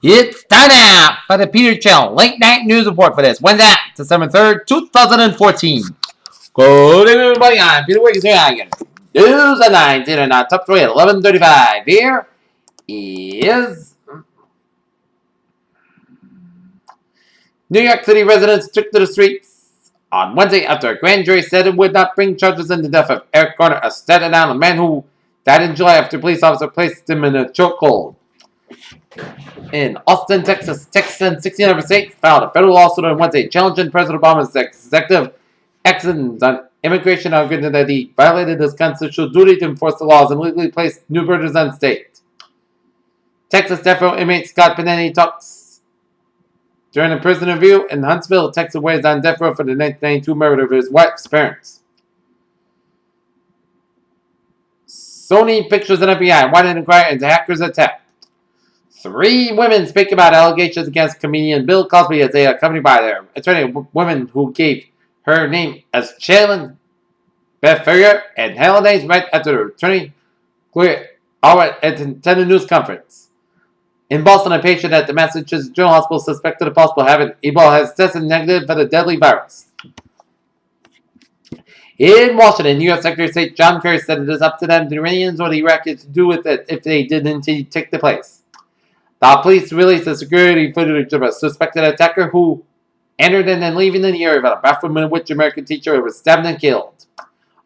It's time now for the Peter Chill Late Night News Report for this Wednesday, December 3rd, 2014. Good evening, everybody. I'm Peter Wiggins here. I get news at 9, and our top 3 at 11:35. Here is New York City residents took to the streets on Wednesday after a grand jury said it would not bring charges in the death of Eric Garner, a Staten Island man who died in July after a police officer placed him in a chokehold. In Austin, Texas, and 16 other states filed a federal lawsuit on Wednesday challenging President Obama's executive actions on immigration, arguing that he violated his constitutional duty to enforce the laws and legally placed new burdens on state. Texas death row inmate Scott Benetti talks during a prison interview in Huntsville, Texas, where he's on death row for the 1992 murder of his wife's parents. Sony Pictures and FBI wanted to inquire into hackers' attack. 3 women speak about allegations against comedian Bill Cosby as they are accompanied by their attorney, women who gave her name as Shaylin Beth Ferrier and Helen Days right after the attorney quit at attended news conference. In Boston, a patient at the Massachusetts General Hospital suspected of possible having Ebola has tested negative for the deadly virus. In Washington, U.S. Secretary of State John Kerry said it is up to them, the Iranians or the Iraqis, to do with it if they did indeed take the place. The police released the security footage of a suspected attacker who entered and then leaving the area of a bathroom in which American teacher was stabbed and killed.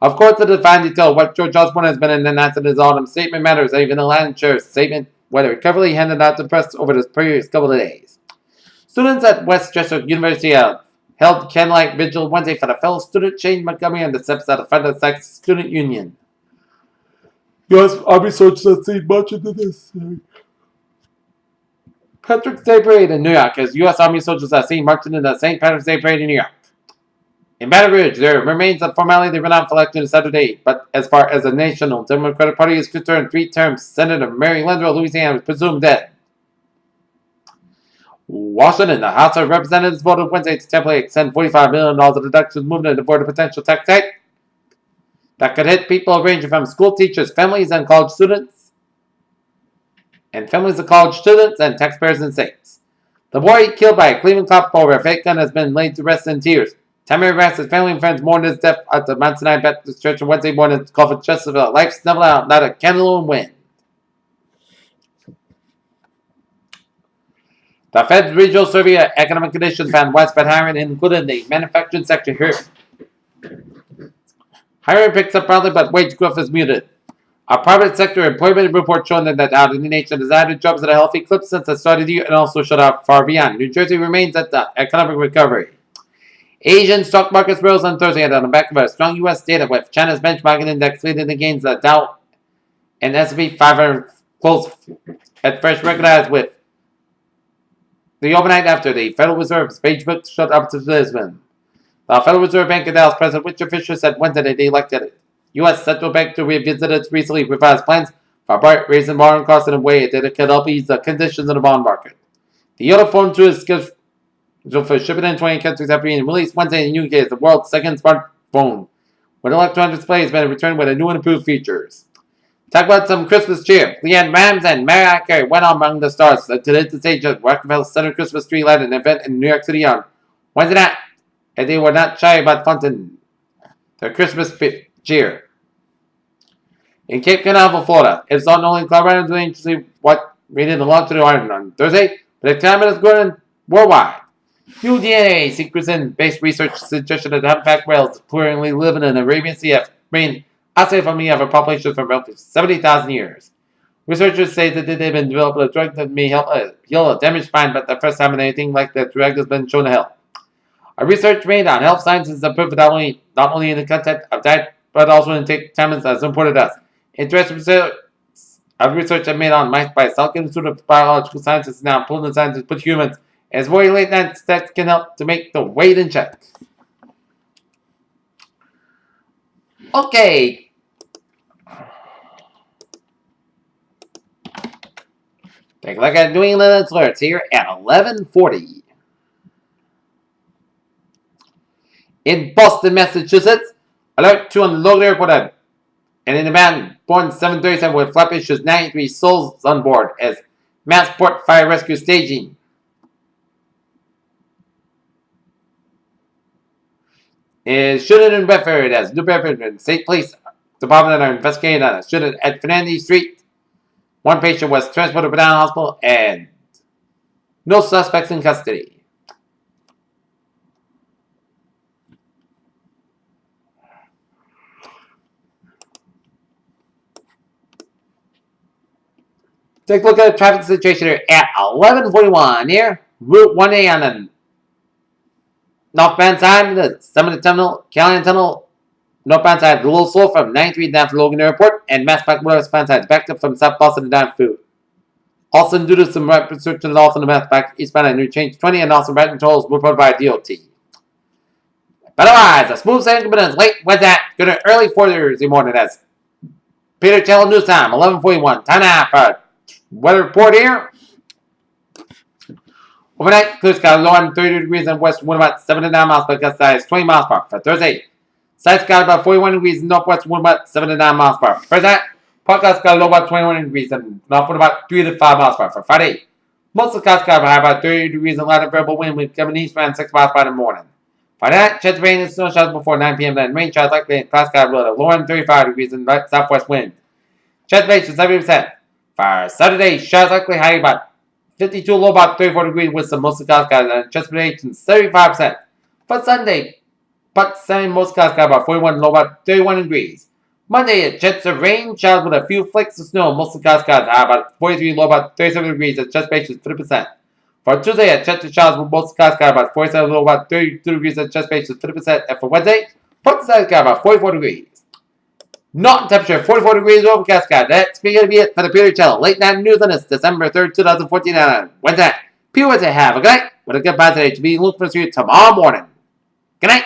Of course, the defined detail of what George Osborne has been announced in his autumn statement matters, even the land sheriff's statement, whether carefully handed out to the press over the previous couple of days. Students at West Chester University have held candlelight vigil Wednesday for the fellow student Shane Montgomery on the steps of the Federal Sex Student Union. U.S. Army soldiers have seen much into this. Patrick's Day Parade in New York, as U.S. Army soldiers are seen marching in the St. Patrick's Day Parade in New York. In Baton Rouge, there remains a formality run-out for election Saturday, but as far as the National Democratic Party is concerned, 3-term Senator Mary Landrieu of Louisiana is presumed dead. Washington, the House of Representatives voted Wednesday to temporarily extend $45 million of deductions movement to avoid a potential tax hike that could hit people ranging from school teachers, families, and college students, and families of college students and taxpayers in states. The boy killed by a Cleveland cop over a fake gun has been laid to rest in tears. Tammy Rass's family and friends mourned his death at the Mount Sinai Baptist Church on Wednesday morning to call for justice for life snuffled out, not a candle in wind. The Fed's regional survey of economic conditions found widespread hiring, including the manufacturing sector here. Hiring picks up broadly, but wage growth is muted. A private sector employment report showing that out in the nation has added jobs at a healthy clip since the start of the year and also shut out far beyond. New Jersey remains at the economic recovery. Asian stock markets rose on Thursday on the back of a strong U.S. data, with China's benchmarking index leading the gains. The Dow and S&P 500 closed at fresh record highs with the overnight after the Federal Reserve's page book shut up to Lisbon. The Federal Reserve Bank of Dallas President Richard Fisher said Wednesday that they elected it. U.S. Central Bank to revisit its recently revised plans for raising borrowing costs in a way that it could help ease the conditions in the bond market. The Euro Phone 2 is scheduled for shipping in 20 countries after being released Wednesday in the UK as the world's second smartphone, with electronic display has been returned with a new and improved features. Talk about some Christmas cheer. Leanne Rams and Mariah Carey went on among the stars to the stage at Rockefeller Center Christmas Tree Light, an event in New York City on Wednesday night, and they were not shy about flaunting their Christmas cheer. In Cape Canaveral, Florida, it's not only Colorado doing interesting what rated the launch to the island on Thursday, but the climate is growing worldwide. New DNA sequencing-based research suggested that humpback whales currently live in the Arabian Sea have remained outside from the other populations for roughly 70,000 years. Researchers say that they've been developing a drug that may help heal a damaged spine, but the first time anything like that drug has been shown to help. A research made on health sciences has proved not only in the content of diet, but also in take time as important as. Interesting research made on mice by Salk Institute of Biological Sciences is now pulling the scientists put humans as very late night stats can help to make the weight in check. Okay. Take a look at New England alerts here at 11:40. In Boston, Massachusetts, alert 2 on the Logan Airport and in the man born 737 with flap issues 93 souls on board as Massport Fire Rescue Staging. Is shooting in Bedford as New Bedford and State Police Department are investigating a shooting at Fernandez Street. One patient was transported to the hospital and no suspects in custody. Take a look at the traffic situation here at 11:41 here. Route 1A on the northbound side of the Summit Tunnel, Callahan Tunnel. Northbound side, a little slow from 93 down to Logan Airport, and Mass Park westbound side backed up from South Boston down to Also, due to some rapid search to the north on the Mass Park eastbound at New Change 20, and also right controls were reported by DOT. But otherwise, a smooth sailing commences late Wednesday, good to early Thursday morning. That's Peter Cello News Time, 11:41. Time now for weather report here. Overnight, clear sky, low on 30 degrees in west, wind about 7 to 9 miles per gust size, 20 miles per hour. For Thursday, side sky about 41 degrees in northwest, wind about 7 to 9 miles per hour. For Friday, podcast sky low about 21 degrees and north wind about 3 to 5 miles per hour. For Friday, most of the sky sky high about 30 degrees and light and variable wind with coming east around 6 miles per hour in the morning. Friday night, chance of rain and snow showers before 9 p.m. Then rain showers likely in cloud sky low on 35 degrees and southwest wind. Chance base is 70%. For Saturday, showers likely high about 52, low about 34 degrees with some mostly cloudy skies and precipitation 75%. For Sunday, but sunny most cloudy skies about 41, low about 31 degrees. Monday, a chance of rain, showers with a few flakes of snow, mostly cloudy skies high about 43, low about 37 degrees and precipitation 50%. For Tuesday, a chance of showers with mostly cloudy skies about 47, low about 32 degrees and precipitation 50%. And for Wednesday, partly cloudy skies about 44 degrees. Norton temperature 44 degrees overcast sky. That's going to be it for the Peter Cello Late Night News on this December 3rd, 2014. Wednesday. Peter Wednesday. Have a good night. With a good bye today to be looking for you tomorrow morning. Good night.